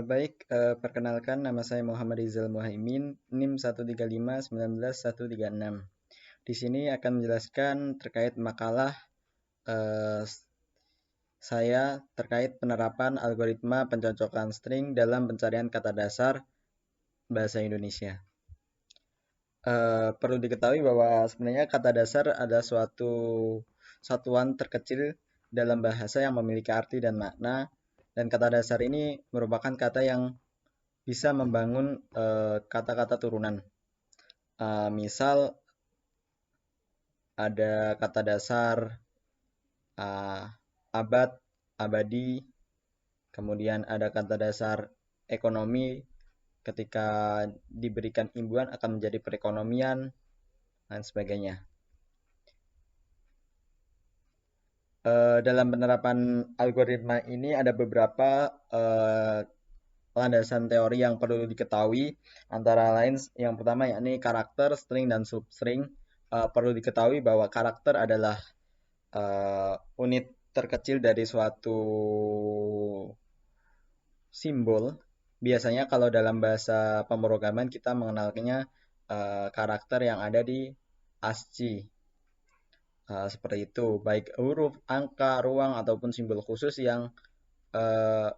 Baik, perkenalkan nama saya Muhammad Rizal Muhaimin, NIM 135191136. Di sini akan menjelaskan terkait makalah eh, saya terkait penerapan algoritma pencocokan string dalam pencarian kata dasar bahasa Indonesia. Perlu diketahui bahwa sebenarnya kata dasar adalah suatu satuan terkecil dalam bahasa yang memiliki arti dan makna, dan kata dasar ini merupakan kata yang bisa membangun kata-kata turunan. Misal ada kata dasar uh, abad, abadi, kemudian ada kata dasar ekonomi, ketika diberikan imbuhan akan menjadi perekonomian, dan sebagainya. Dalam penerapan algoritma ini ada beberapa landasan teori yang perlu diketahui, antara lain yang pertama yakni karakter, string, dan substring. Perlu diketahui bahwa karakter adalah unit terkecil dari suatu simbol. Biasanya kalau dalam bahasa pemrograman kita mengenalnya karakter yang ada di ASCII. Seperti itu, baik huruf, angka, ruang, ataupun simbol khusus yang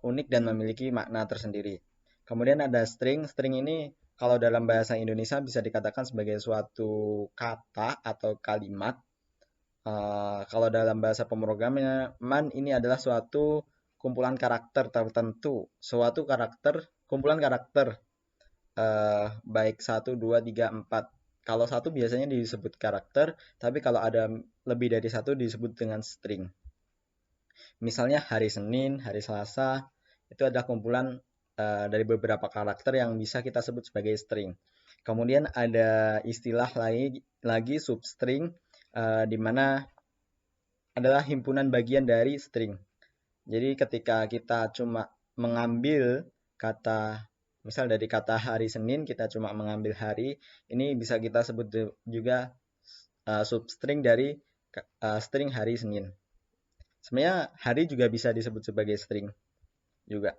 unik dan memiliki makna tersendiri. Kemudian ada string. String ini kalau dalam bahasa Indonesia bisa dikatakan sebagai suatu kata atau kalimat. Kalau dalam bahasa pemrograman ini adalah suatu kumpulan karakter tertentu, suatu karakter, kumpulan karakter, baik satu, 2, 3, 4. Kalau satu biasanya disebut karakter, tapi kalau ada lebih dari satu disebut dengan string. Misalnya hari Senin, hari Selasa, itu adalah kumpulan dari beberapa karakter yang bisa kita sebut sebagai string. Kemudian ada istilah lagi substring, di mana adalah himpunan bagian dari string. Jadi ketika kita cuma mengambil kata, misal dari kata hari Senin kita cuma mengambil hari, ini bisa kita sebut juga substring dari string hari Senin. Sebenarnya hari juga bisa disebut sebagai string juga.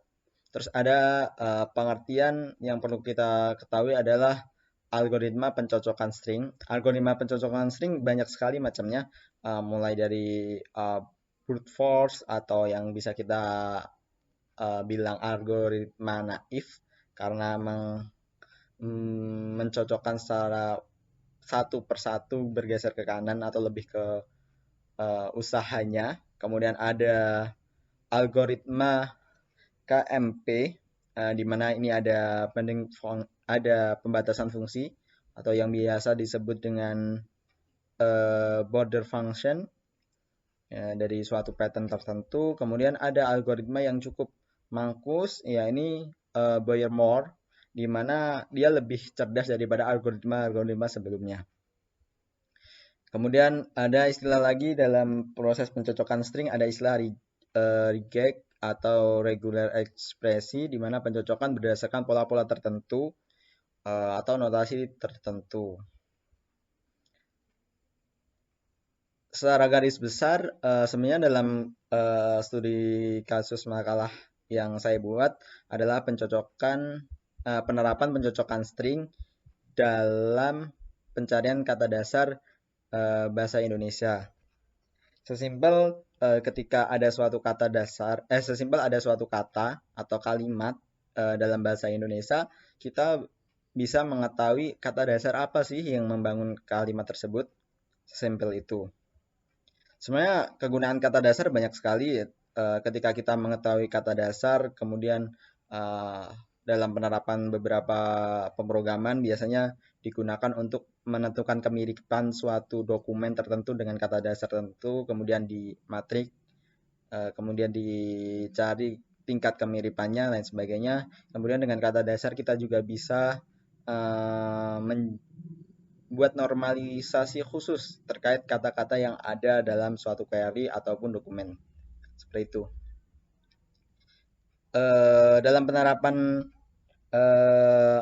Terus ada pengertian yang perlu kita ketahui adalah algoritma pencocokan string. Algoritma pencocokan string banyak sekali macamnya, mulai dari brute force atau yang bisa kita bilang algoritma naif karena mencocokkan secara satu persatu bergeser ke kanan atau lebih ke usahanya. Kemudian ada algoritma KMP, di mana ini ada pembatasan fungsi atau yang biasa disebut dengan border function, dari suatu pattern tertentu. Kemudian ada algoritma yang cukup mangkus, ya ini Boyer-Moore, di mana dia lebih cerdas daripada algoritma-algoritma sebelumnya. Kemudian ada istilah lagi dalam proses pencocokan string, ada istilah regect atau regular ekspresi, di mana pencocokan berdasarkan pola-pola tertentu atau notasi tertentu. Secara garis besar, sebenarnya dalam studi kasus makalah yang saya buat adalah penerapan pencocokan string dalam pencarian kata dasar bahasa Indonesia. Sesimpel ketika ada suatu kata dasar, sesimpel ada suatu kata atau kalimat dalam bahasa Indonesia, kita bisa mengetahui kata dasar apa sih yang membangun kalimat tersebut. Sesimpel itu. Sebenarnya kegunaan kata dasar banyak sekali. Ketika kita mengetahui kata dasar, kemudian eh, dalam penerapan beberapa pemrograman biasanya digunakan untuk menentukan kemiripan suatu dokumen tertentu dengan kata dasar tertentu, kemudian di matrik, kemudian dicari tingkat kemiripannya, lain sebagainya. Kemudian dengan kata dasar kita juga bisa buat normalisasi khusus terkait kata-kata yang ada dalam suatu query ataupun dokumen. Seperti itu. Dalam penerapan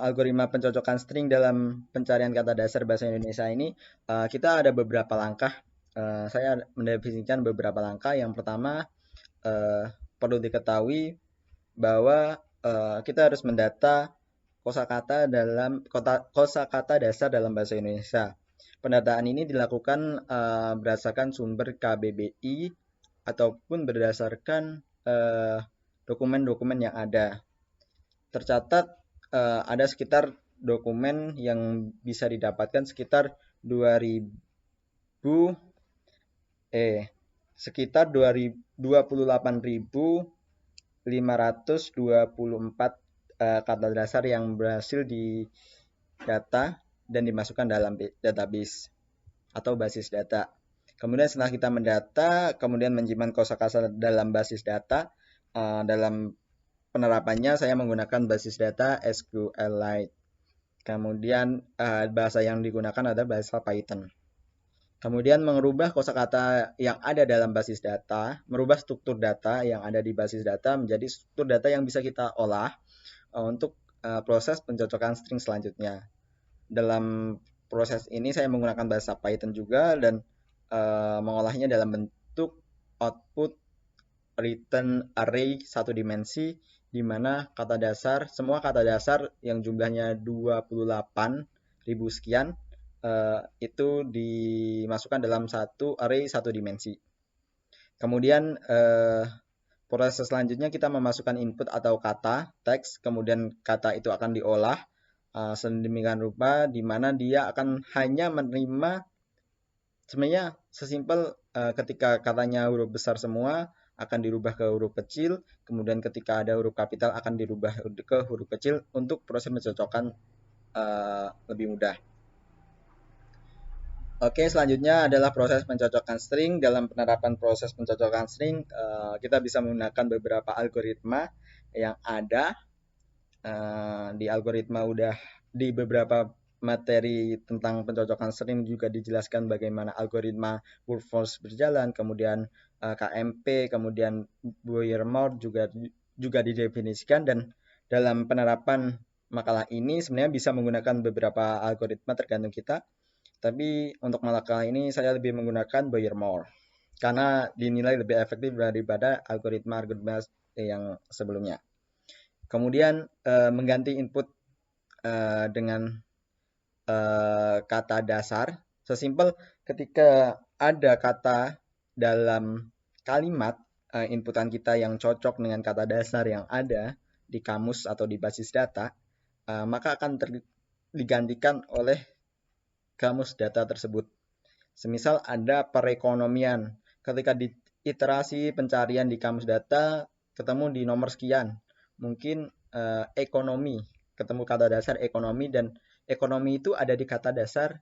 algoritma pencocokan string dalam pencarian kata dasar bahasa Indonesia ini, kita ada beberapa langkah. Saya mendefinisikan beberapa langkah. Yang pertama, perlu diketahui bahwa kita harus mendata kosakata dasar dalam bahasa Indonesia. Pendataan ini dilakukan berdasarkan sumber KBBI ataupun berdasarkan dokumen-dokumen yang ada. Tercatat ada sekitar dokumen yang bisa didapatkan sekitar 28.524 kata dasar yang berhasil didata dan dimasukkan dalam database atau basis data. Kemudian setelah kita mendata, kemudian menyimpan kosakata dalam basis data, dalam penerapannya saya menggunakan basis data SQLite. Kemudian bahasa yang digunakan adalah bahasa Python. Kemudian mengubah kosakata yang ada dalam basis data, merubah struktur data yang ada di basis data menjadi struktur data yang bisa kita olah untuk proses pencocokan string selanjutnya. Dalam proses ini saya menggunakan bahasa Python juga dan mengolahnya dalam bentuk output return array satu dimensi, di mana semua kata dasar yang jumlahnya 28.000 sekian itu dimasukkan dalam satu array satu dimensi. Kemudian proses selanjutnya kita memasukkan input atau kata teks, kemudian kata itu akan diolah sedemikian rupa di mana dia akan hanya menerima, sebenarnya sesimpel ketika katanya huruf besar semua akan dirubah ke huruf kecil, kemudian ketika ada huruf kapital akan dirubah ke huruf kecil untuk proses mencocokkan lebih mudah. Oke, selanjutnya adalah proses pencocokan string. Dalam penerapan proses pencocokan string, kita bisa menggunakan beberapa algoritma yang ada. Di algoritma di beberapa materi tentang pencocokan string juga dijelaskan bagaimana algoritma brute force berjalan, kemudian KMP, kemudian Boyer-Moore juga didefinisikan, dan dalam penerapan makalah ini sebenarnya bisa menggunakan beberapa algoritma tergantung kita. Tapi untuk makalah ini saya lebih menggunakan Boyer-Moore karena dinilai lebih efektif daripada algoritma-algoritma yang sebelumnya. Kemudian mengganti input dengan kata dasar. Sesimpel ketika ada kata dalam kalimat inputan kita yang cocok dengan kata dasar yang ada di kamus atau di basis data, maka akan digantikan oleh kamus data tersebut. Semisal ada perekonomian, ketika di iterasi pencarian di kamus data ketemu di nomor sekian, mungkin ekonomi, ketemu kata dasar ekonomi, dan ekonomi itu ada di kata dasar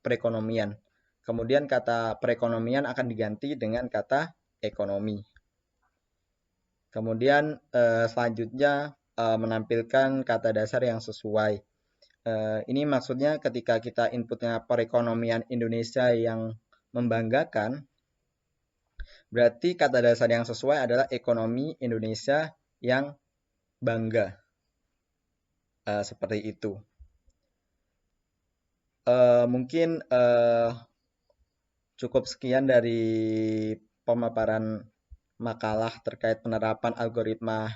perekonomian. Kemudian kata perekonomian akan diganti dengan kata ekonomi. Kemudian selanjutnya menampilkan kata dasar yang sesuai. Ini maksudnya ketika kita inputnya perekonomian Indonesia yang membanggakan, berarti kata dasar yang sesuai adalah ekonomi Indonesia yang bangga. Seperti itu. Mungkin cukup sekian dari pemaparan makalah terkait penerapan algoritma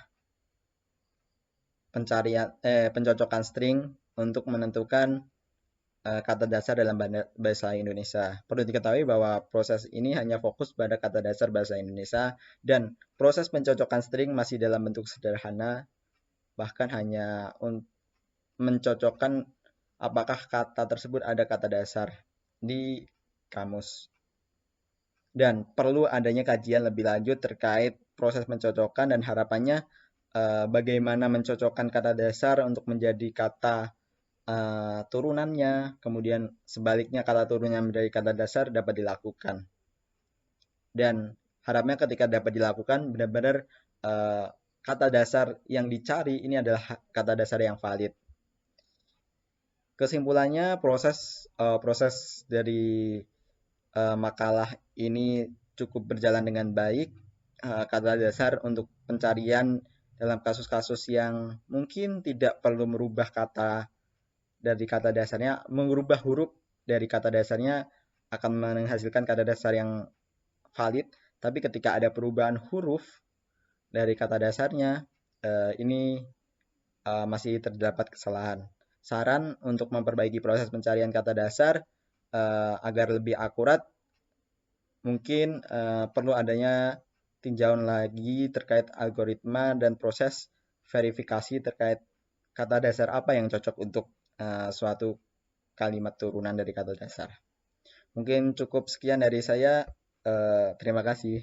pencocokan string untuk menentukan kata dasar dalam bahasa Indonesia. Perlu diketahui bahwa proses ini hanya fokus pada kata dasar bahasa Indonesia, dan proses pencocokan string masih dalam bentuk sederhana, bahkan hanya mencocokkan apakah kata tersebut ada kata dasar di kamus. Dan perlu adanya kajian lebih lanjut terkait proses pencocokan, dan harapannya bagaimana mencocokkan kata dasar untuk menjadi kata turunannya, kemudian sebaliknya kata turunnya menjadi kata dasar dapat dilakukan. Dan harapnya ketika dapat dilakukan, benar-benar kata dasar yang dicari ini adalah kata dasar yang valid. Kesimpulannya, proses dari makalah ini cukup berjalan dengan baik. Kata dasar untuk pencarian dalam kasus-kasus yang mungkin tidak perlu merubah kata dari kata dasarnya, mengubah huruf dari kata dasarnya akan menghasilkan kata dasar yang valid. Tapi ketika ada perubahan huruf dari kata dasarnya, ini masih terdapat kesalahan. Saran untuk memperbaiki proses pencarian kata dasar agar lebih akurat, mungkin perlu adanya tinjauan lagi terkait algoritma dan proses verifikasi terkait kata dasar apa yang cocok untuk suatu kalimat turunan dari kata dasar. Mungkin cukup sekian dari saya. Terima kasih.